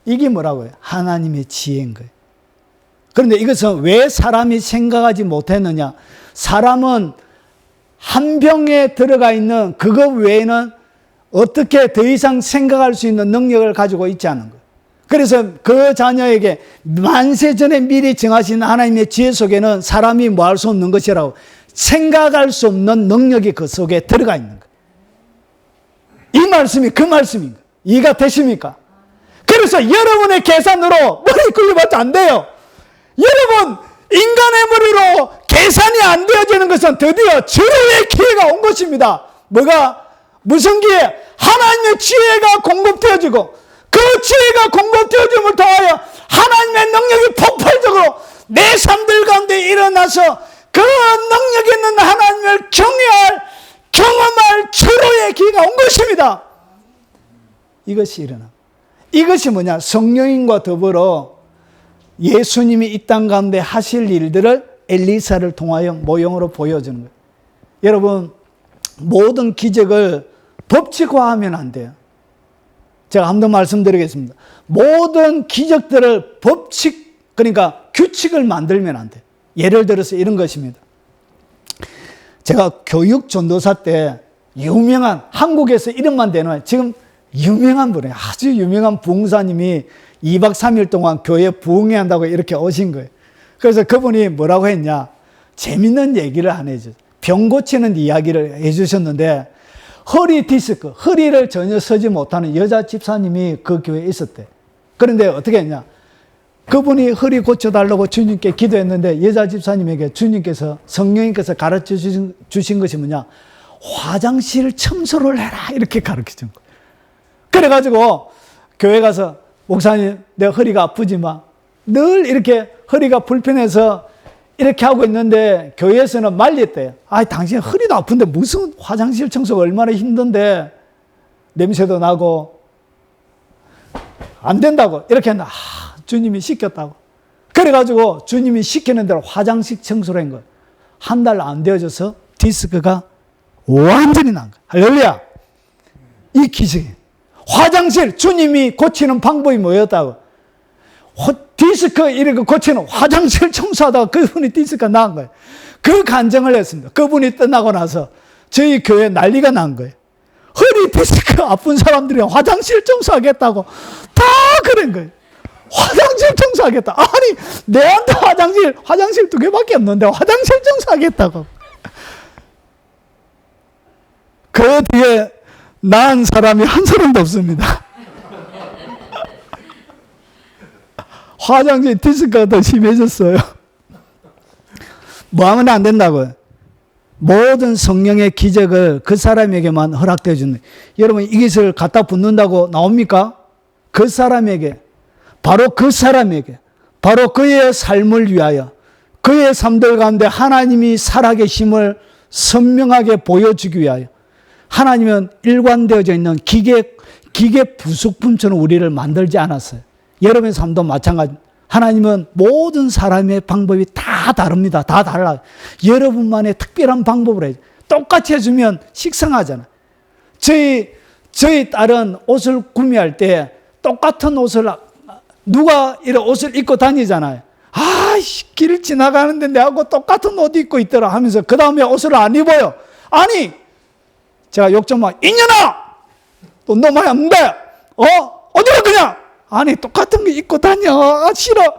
[SPEAKER 1] 이게 뭐라고요? 하나님의 지혜인 거예요. 그런데 이것은 왜 사람이 생각하지 못했느냐? 사람은 한 병에 들어가 있는 그것 외에는 어떻게 더 이상 생각할 수 있는 능력을 가지고 있지 않은 거예요. 그래서 그 자녀에게 만세 전에 미리 정하신 하나님의 지혜 속에는 사람이 뭐 할 수 없는 것이라고, 생각할 수 없는 능력이 그 속에 들어가 있는 거예요. 이 말씀이 그 말씀인 거예요. 이해가 되십니까? 그래서 여러분의 계산으로 머리 굴려봐도 안 돼요. 여러분, 인간의 머리로 계산이 안 되어지는 것은 드디어 절호의 기회가 온 것입니다. 뭐가? 무슨 기회? 하나님의 지혜가 공급되어지고, 그 지혜가 공급되어짐을 통하여 하나님의 능력이 폭발적으로 내 삶들 가운데 일어나서 그 능력 있는 하나님을 경험할 절호의 기회가 온 것입니다. 이것이 일어나. 이것이 뭐냐? 성령님과 더불어 예수님이 이 땅 가운데 하실 일들을 엘리사를 통하여 모형으로 보여주는 거예요. 여러분, 모든 기적을 법칙화하면 안 돼요. 제가 한 번 말씀드리겠습니다. 모든 기적들을 법칙, 그러니까 규칙을 만들면 안 돼요. 예를 들어서 이런 것입니다. 제가 교육 전도사 때 유명한, 한국에서 이름만 대는 지금 유명한 분이에요. 아주 유명한 부흥사님이 2박 3일 동안 교회 부흥회 한다고 이렇게 오신 거예요. 그래서 그분이 뭐라고 했냐, 재밌는 얘기를 하나 해주셨어요. 병 고치는 이야기를 해주셨는데, 허리 디스크, 허리를 전혀 서지 못하는 여자 집사님이 그 교회에 있었대. 그런데 어떻게 했냐, 그분이 허리 고쳐달라고 주님께 기도했는데 여자 집사님에게 주님께서, 성령님께서 가르쳐 주신 것이 뭐냐, 화장실 청소를 해라, 이렇게 가르쳐 준 거예요. 그래가지고 교회 가서, 목사님 내 허리가 아프지만 늘 이렇게 허리가 불편해서 이렇게 하고 있는데 교회에서는 말렸대요. 아, 당신 허리도 아픈데 무슨 화장실 청소가 얼마나 힘든데, 냄새도 나고 안 된다고 이렇게 했나. 주님이 시켰다고. 그래가지고 주님이 시키는 대로 화장실 청소를 한 거예요. 한 달 안 되어져서 디스크가 완전히 난 거예요. 할렐루야. 이 기적이. 화장실, 주님이 고치는 방법이 뭐였다고? 디스크 이렇게 고치는, 화장실 청소하다가 그분이 디스크가 나은 거예요. 그 간증을 했습니다. 그분이 떠나고 나서 저희 교회 난리가 난 거예요. 허리 디스크 아픈 사람들이 화장실 청소하겠다고 다 그런 거예요. 화장실 청소하겠다. 아니, 내한테 화장실 2개밖에 없는데 화장실 청소하겠다고. 그 뒤에 나은 사람이 한 사람도 없습니다. 화장실 디스크가 더 심해졌어요. 뭐 하면 안 된다고요? 모든 성령의 기적을 그 사람에게만 허락되어 주는. 여러분, 이것을 갖다 붙는다고 나옵니까? 그 사람에게, 바로 그 사람에게, 바로 그의 삶을 위하여, 그의 삶들 가운데 하나님이 살아계심을 선명하게 보여주기 위하여, 하나님은 일관되어져 있는 기계 부속품처럼 우리를 만들지 않았어요. 여러분의 삶도 마찬가지. 하나님은 모든 사람의 방법이 다 다릅니다. 다 달라요. 여러분만의 특별한 방법으로 해요. 똑같이 해주면 식상하잖아요. 저희 딸은 옷을 구매할 때 똑같은 옷을, 누가 이런 옷을 입고 다니잖아요. 길 지나가는데 내하고 똑같은 옷 입고 있더라 하면서 그 다음에 옷을 안 입어요. 아니, 제가 욕 좀 하고, 이년아! 또 너 많이 없는데, 어디가 그냥! 아니, 똑같은 거 입고 다녀. 싫어.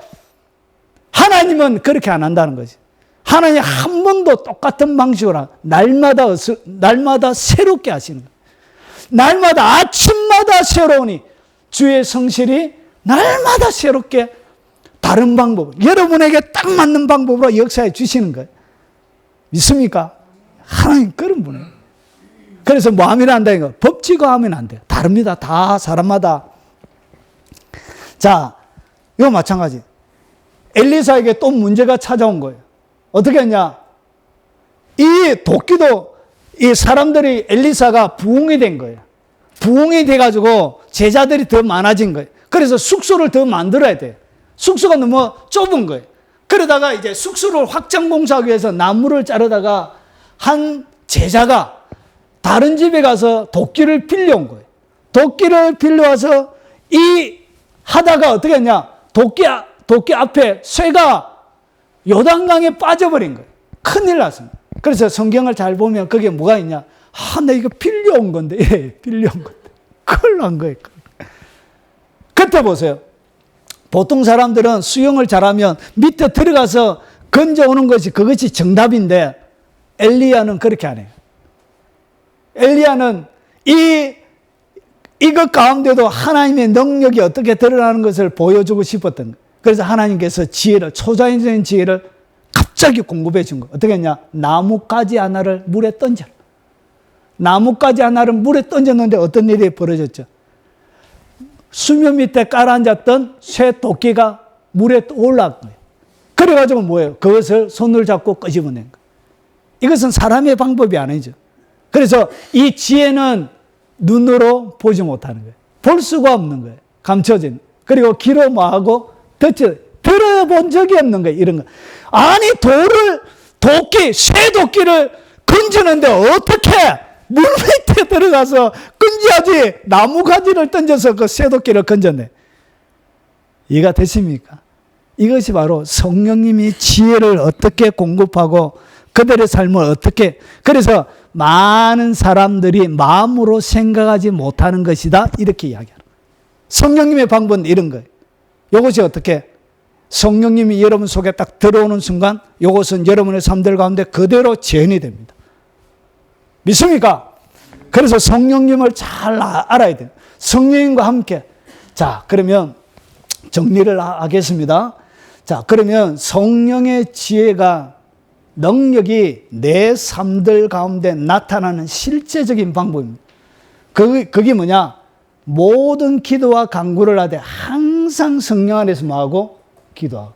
[SPEAKER 1] 하나님은 그렇게 안 한다는 거지. 하나님 한 번도 똑같은 방식으로 날마다 새롭게 하시는 거예요. 날마다 아침마다 새로우니 주의 성실이 날마다 새롭게 다른 방법, 여러분에게 딱 맞는 방법으로 역사해 주시는 거예요. 믿습니까? 하나님 그런 분이에요. 그래서 뭐 하면 안 돼요? 법칙화 하면 안 돼요. 다릅니다. 다 사람마다. 자, 이거 마찬가지. 엘리사에게 또 문제가 찾아온 거예요. 어떻게 했냐? 이 도끼도, 이 사람들이, 엘리사가 부흥이 된 거예요. 부흥이 돼가지고 제자들이 더 많아진 거예요. 그래서 숙소를 더 만들어야 돼요. 숙소가 너무 좁은 거예요. 그러다가 이제 숙소를 확장 공사하기 위해서 나무를 자르다가 한 제자가 다른 집에 가서 도끼를 빌려온 거예요. 도끼를 빌려와서 하다가 어떻게 했냐? 도끼 앞에 쇠가 요단강에 빠져버린 거예요. 큰일 났습니다. 그래서 성경을 잘 보면 거기에 뭐가 있냐? 나 이거 빌려온 건데. 예, 빌려온 건데. 큰일 난 거예요. 그때 보세요. 보통 사람들은 수영을 잘하면 밑에 들어가서 건져오는 그것이 정답인데, 엘리야는 그렇게 안 해요. 엘리야는 이것 가운데도 하나님의 능력이 어떻게 드러나는 것을 보여주고 싶었던 거예요. 그래서 하나님께서 초자연적인 지혜를 갑자기 공급해 준 거예요. 어떻게 했냐? 나뭇가지 하나를 물에 던져라. 나뭇가지 하나를 물에 던졌는데 어떤 일이 벌어졌죠? 수면 밑에 깔아앉았던 쇠 도끼가 물에 올라간 거예요. 그래가지고 뭐예요? 그것을 손을 잡고 끄집어낸 거예요. 이것은 사람의 방법이 아니죠. 그래서 이 지혜는 눈으로 보지 못하는 거예요. 볼 수가 없는 거예요. 감춰진. 그리고 귀로 뭐하고 들어본 적이 없는 거예요. 이런 거. 아니, 쇠 도끼를 건지는데 어떻게 물 밑에 들어가서 건져야지 나무 가지를 던져서 그 쇠 도끼를 건졌네. 이해가 되십니까? 이것이 바로 성령님이 지혜를 어떻게 공급하고 그들의 삶을 어떻게, 그래서 많은 사람들이 마음으로 생각하지 못하는 것이다, 이렇게 이야기하는. 성령님의 방법은 이런 거예요. 이것이 어떻게? 성령님이 여러분 속에 딱 들어오는 순간 이것은 여러분의 삶들 가운데 그대로 재현이 됩니다. 믿습니까? 그래서 성령님을 잘 알아야 돼요. 성령님과 함께. 자, 그러면 정리를 하겠습니다. 자, 그러면 성령의 지혜가, 능력이 내 삶들 가운데 나타나는 실제적인 방법입니다. 그게 뭐냐? 모든 기도와 간구를 하되 항상 성령 안에서 뭐하고? 기도하고.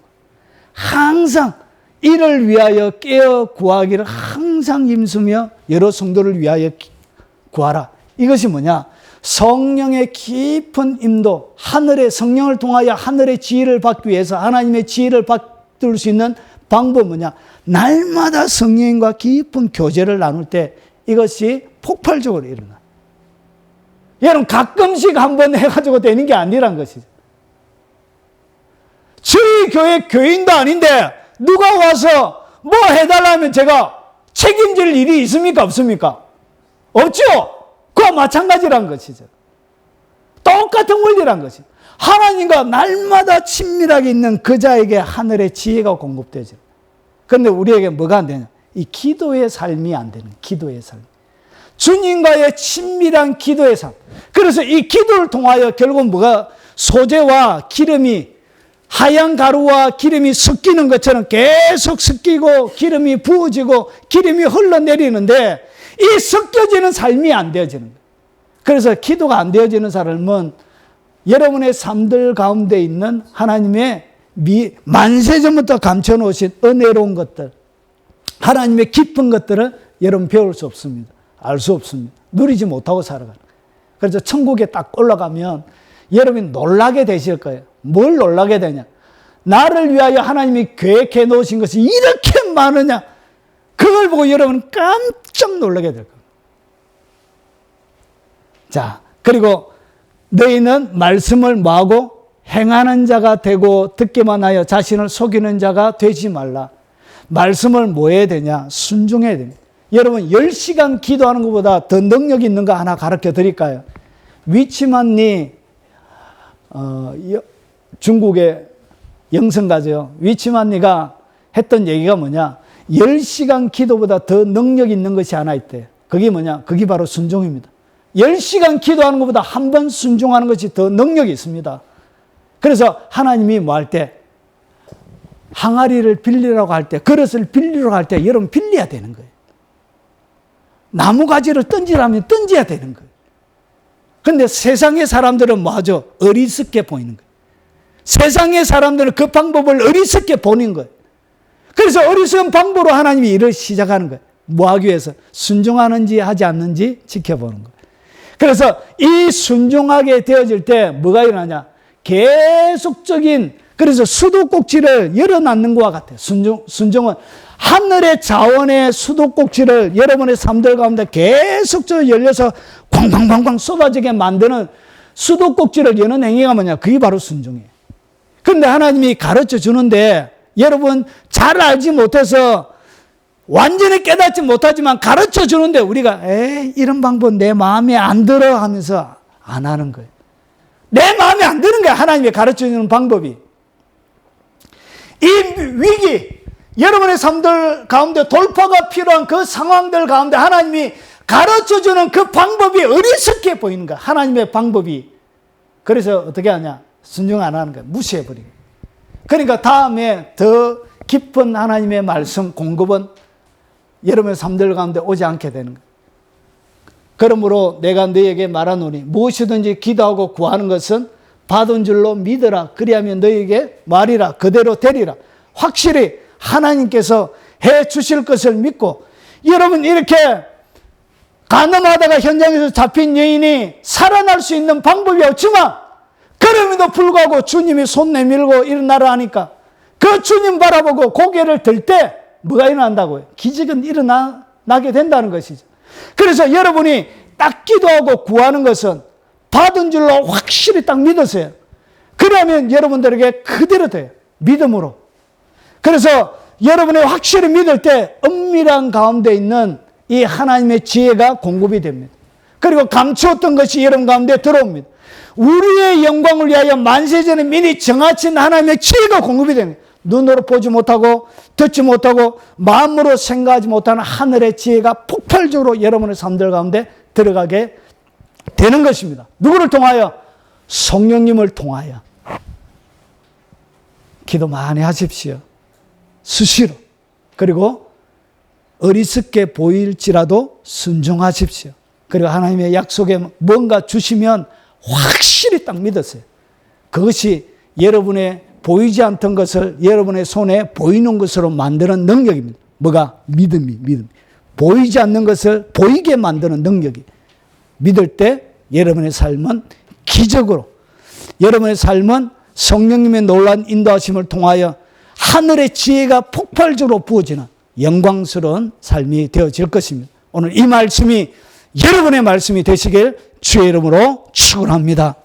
[SPEAKER 1] 항상 이를 위하여 깨어 구하기를 항상 힘쓰며 여러 성도를 위하여 구하라. 이것이 뭐냐? 성령의 깊은 임도, 하늘의 성령을 통하여 하늘의 지혜를 받기 위해서 하나님의 지혜를 받을 수 있는 방법은 뭐냐? 날마다 성령과 깊은 교제를 나눌 때 이것이 폭발적으로 일어나. 여러분, 가끔씩 한번 해가지고 되는 게 아니란 것이죠. 저희 교회 교인도 아닌데 누가 와서 뭐 해달라면 제가 책임질 일이 있습니까? 없습니까? 없죠? 그와 마찬가지란 것이죠. 똑같은 원리란 것이죠. 하나님과 날마다 친밀하게 있는 그 자에게 하늘의 지혜가 공급되죠. 그런데 우리에게 뭐가 안 되냐? 이 기도의 삶이 안 되는, 기도의 삶. 주님과의 친밀한 기도의 삶. 그래서 이 기도를 통하여 결국 뭐가, 소재와 기름이, 하얀 가루와 기름이 섞이는 것처럼 계속 섞이고 기름이 부어지고 기름이 흘러내리는데 이 섞여지는 삶이 안 되어지는 거예요. 그래서 기도가 안 되어지는 사람은 여러분의 삶들 가운데 있는 하나님의 만세전부터 감춰놓으신 은혜로운 것들, 하나님의 깊은 것들을 여러분 배울 수 없습니다. 알 수 없습니다. 누리지 못하고 살아가는 거예요. 그래서 천국에 딱 올라가면 여러분이 놀라게 되실 거예요. 뭘 놀라게 되냐? 나를 위하여 하나님이 계획해 놓으신 것이 이렇게 많으냐? 그걸 보고 여러분은 깜짝 놀라게 될 겁니다. 자, 그리고 너희는 말씀을 뭐하고? 행하는 자가 되고 듣기만 하여 자신을 속이는 자가 되지 말라. 말씀을 뭐 해야 되냐? 순종해야 됩니다. 여러분, 10시간 기도하는 것보다 더 능력 있는 거 하나 가르쳐 드릴까요? 위치만니, 중국의 영성가죠. 위치만니가 했던 얘기가 뭐냐? 10시간 기도보다 더 능력 있는 것이 하나 있대요. 그게 뭐냐? 그게 바로 순종입니다. 10시간 기도하는 것보다 한 번 순종하는 것이 더 능력이 있습니다. 그래서 하나님이 뭐 할 때, 항아리를 빌리라고 할 때, 그릇을 빌리라고 할 때 여러분 빌려야 되는 거예요. 나무가지를 던지라면 던져야 되는 거예요. 그런데 세상의 사람들은 뭐 하죠? 어리석게 보이는 거예요. 세상의 사람들은 그 방법을 어리석게 보는 거예요. 그래서 어리석은 방법으로 하나님이 일을 시작하는 거예요. 뭐 하기 위해서? 순종하는지 하지 않는지 지켜보는 거예요. 그래서 이 순종하게 되어질 때 뭐가 일어나냐? 계속적인, 그래서 수도꼭지를 열어놨는 것과 같아요. 순종은 하늘의 자원의 수도꼭지를 여러분의 삶들 가운데 계속적으로 열려서 쾅쾅쾅쾅 쏟아지게 만드는 수도꼭지를 여는 행위가 뭐냐? 그게 바로 순종이에요. 그런데 하나님이 가르쳐 주는데 여러분 잘 알지 못해서 완전히 깨닫지 못하지만 가르쳐 주는데 우리가 이런 방법 내 마음에 안 들어 하면서 안 하는 거예요. 내 마음에 안 드는 거야. 하나님이 가르쳐 주는 방법이. 이 위기, 여러분의 삶들 가운데 돌파가 필요한 그 상황들 가운데 하나님이 가르쳐 주는 그 방법이 어리석게 보이는 거야. 하나님의 방법이. 그래서 어떻게 하냐? 순종 안 하는 거야. 무시해버리고. 그러니까 다음에 더 깊은 하나님의 말씀 공급은 여러분의 삶들 가운데 오지 않게 되는 거예요. 그러므로 내가 너에게 말하노니 무엇이든지 기도하고 구하는 것은 받은 줄로 믿으라. 그리하면 너에게 말이라. 그대로 되리라. 확실히 하나님께서 해 주실 것을 믿고, 여러분 이렇게 간음하다가 현장에서 잡힌 여인이 살아날 수 있는 방법이 없지만 그럼에도 불구하고 주님이 손 내밀고 일어나라 하니까 그 주님 바라보고 고개를 들 때 뭐가 일어난다고요? 기적은 일어나게 된다는 것이죠. 그래서 여러분이 딱 기도하고 구하는 것은 받은 줄로 확실히 딱 믿으세요. 그러면 여러분들에게 그대로 돼요. 믿음으로. 그래서 여러분이 확실히 믿을 때 은밀한 가운데 있는 이 하나님의 지혜가 공급이 됩니다. 그리고 감추었던 것이 여러분 가운데 들어옵니다. 우리의 영광을 위하여 만세전에 미리 정하신 하나님의 지혜가 공급이 됩니다. 눈으로 보지 못하고 듣지 못하고 마음으로 생각하지 못하는 하늘의 지혜가 폭발적으로 여러분의 삶들 가운데 들어가게 되는 것입니다. 누구를 통하여? 성령님을 통하여. 기도 많이 하십시오. 수시로. 그리고 어리석게 보일지라도 순종하십시오. 그리고 하나님의 약속에 뭔가 주시면 확실히 딱 믿으세요. 그것이 여러분의 보이지 않던 것을 여러분의 손에 보이는 것으로 만드는 능력입니다. 뭐가? 믿음이. 보이지 않는 것을 보이게 만드는 능력이. 믿을 때 여러분의 삶은 기적으로, 여러분의 삶은 성령님의 놀라운 인도하심을 통하여 하늘의 지혜가 폭발적으로 부어지는 영광스러운 삶이 되어질 것입니다. 오늘 이 말씀이 여러분의 말씀이 되시길 주의 이름으로 축원합니다.